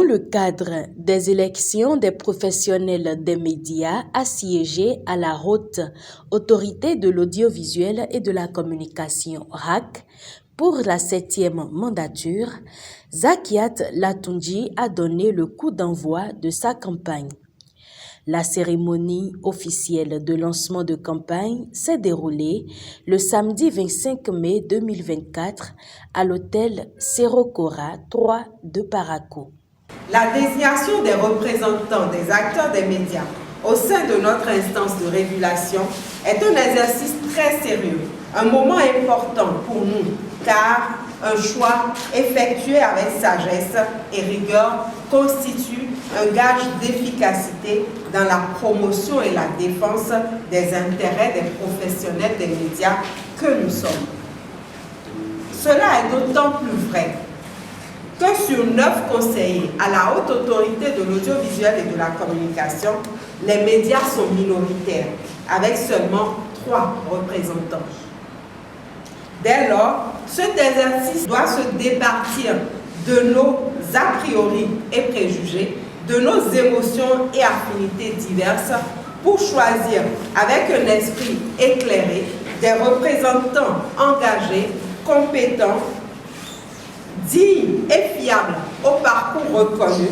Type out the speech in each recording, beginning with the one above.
le cadre des élections des professionnels des médias assiégés à la Haute Autorité de l'audiovisuel et de la communication (HAC) pour la 7e mandature, Zakiat Latondji a donné le coup d'envoi de sa campagne. La cérémonie officielle de lancement de campagne s'est déroulée le samedi 25 mai 2024 à l'hôtel Serokora 3 de Parakou. La désignation des représentants des acteurs des médias au sein de notre instance de régulation est un exercice très sérieux, un moment important pour nous, car un choix effectué avec sagesse et rigueur constitue un gage d'efficacité dans la promotion et la défense des intérêts des professionnels des médias que nous sommes. Cela est d'autant plus vrai que sur 9 conseillers à la Haute Autorité de l'audiovisuel et de la communication, les médias sont minoritaires, avec seulement 3 représentants. Dès lors, cet exercice doit se départir de nos a priori et préjugés, de nos émotions et affinités diverses pour choisir avec un esprit éclairé des représentants engagés, compétents, dignes et fiables au parcours reconnu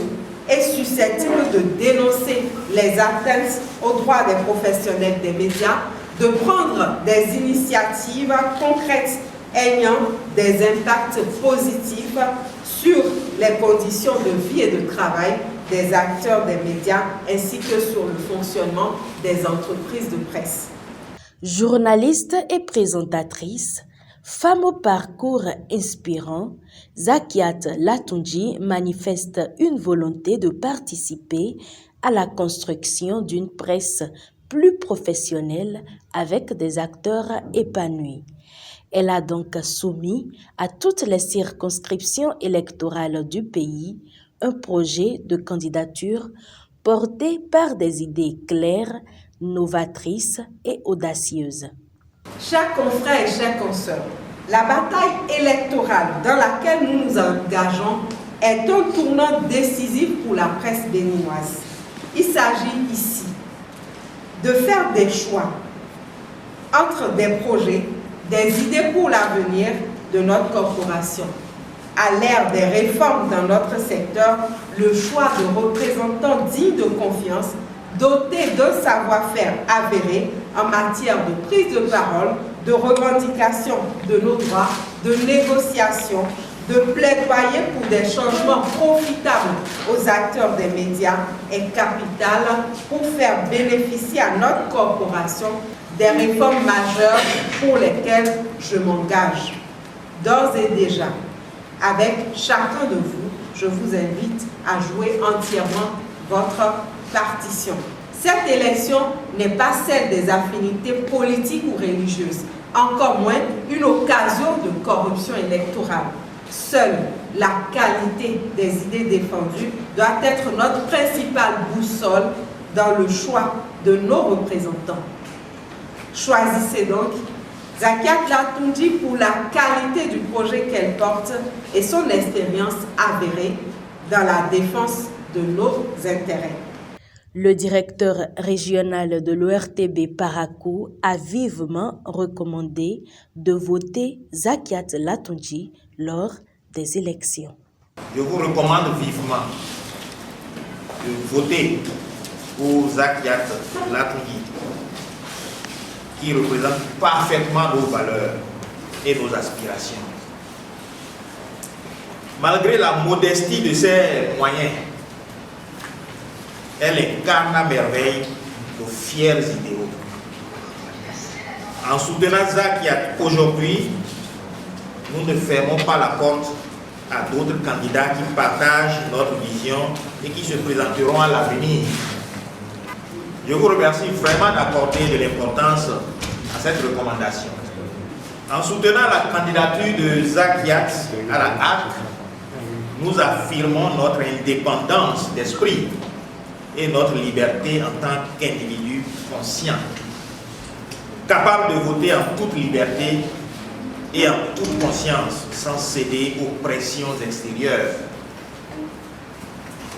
et susceptibles de dénoncer les atteintes aux droits des professionnels des médias, de prendre des initiatives concrètes ayant des impacts positifs sur les conditions de vie et de travail des acteurs des médias ainsi que sur le fonctionnement des entreprises de presse. Journaliste et présentatrice, femme au parcours inspirant, Zakiat Latondji manifeste une volonté de participer à la construction d'une presse plus professionnelle avec des acteurs épanouis. Elle a donc soumis à toutes les circonscriptions électorales du pays un projet de candidature porté par des idées claires, novatrices et audacieuses. Chers confrères et chers consoeurs, la bataille électorale dans laquelle nous nous engageons est un tournant décisif pour la presse béninoise. Il s'agit ici de faire des choix entre des projets, des idées pour l'avenir de notre corporation. À l'ère des réformes dans notre secteur, le choix de représentants dignes de confiance, dotés d'un savoir-faire avéré en matière de prise de parole, de revendication de nos droits, de négociation, de plaidoyer pour des changements profitables aux acteurs des médias est capital pour faire bénéficier à notre corporation des réformes majeures pour lesquelles je m'engage. D'ores et déjà, avec chacun de vous, je vous invite à jouer entièrement votre partition. Cette élection n'est pas celle des affinités politiques ou religieuses, encore moins une occasion de corruption électorale. Seule la qualité des idées défendues doit être notre principale boussole dans le choix de nos représentants. Choisissez donc Zakiat Latondji pour la qualité du projet qu'elle porte et son expérience avérée dans la défense de nos intérêts. Le directeur régional de l'ORTB Parakou a vivement recommandé de voter Zakiat Latondji lors des élections. Je vous recommande vivement de voter pour Zakiat Latondji, qui représente parfaitement nos valeurs et nos aspirations. Malgré la modestie de ses moyens, elle incarne à merveille nos fiers idéaux. En soutenant Zakiat aujourd'hui, nous ne fermons pas la porte à d'autres candidats qui partagent notre vision et qui se présenteront à l'avenir. Je vous remercie vraiment d'accorder de l'importance à cette recommandation. En soutenant la candidature de Zakiat à la HAC, nous affirmons notre indépendance d'esprit et notre liberté en tant qu'individu conscient, capable de voter en toute liberté et en toute conscience, sans céder aux pressions extérieures.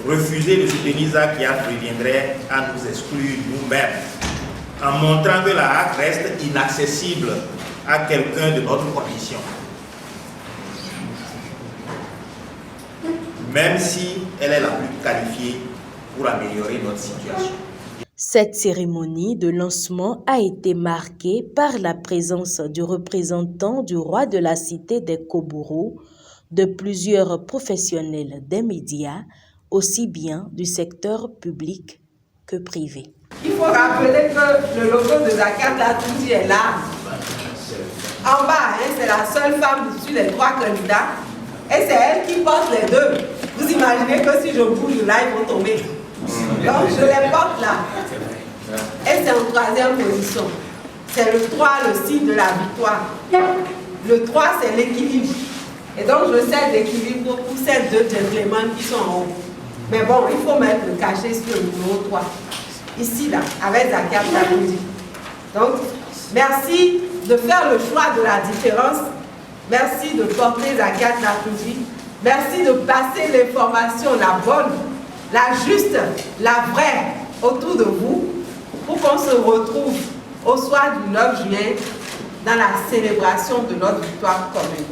Refuser de soutenir Zakiat reviendrait à nous exclure nous-mêmes, en montrant que la HAC reste inaccessible à quelqu'un de notre condition, même si elle est la plus qualifiée pour améliorer notre situation. Cette cérémonie de lancement a été marquée par la présence du représentant du roi de la cité des Koboro, de plusieurs professionnels des médias, aussi bien du secteur public que privé. Il faut rappeler que le logo de Zakiat Latundji est là. En bas, c'est la seule femme sur les 3 candidats et c'est elle qui porte les 2. Vous imaginez que si je bouge là, ils vont tomber. Donc je les porte là. Et c'est en 3e position. C'est le 3, le signe de la victoire. Le 3, c'est l'équilibre. Et donc je sers d'équilibre pour ces 2 gentlemen qui sont en haut. Mais bon, il faut mettre le cachet sur le numéro 3. Ici, là, avec Zakiat Latundji. Donc, merci de faire le choix de la différence. Merci de porter Zakiat Latundji. Merci de passer l'information, la bonne, la juste, la vraie autour de vous pour qu'on se retrouve au soir du 9 juin dans la célébration de notre victoire commune.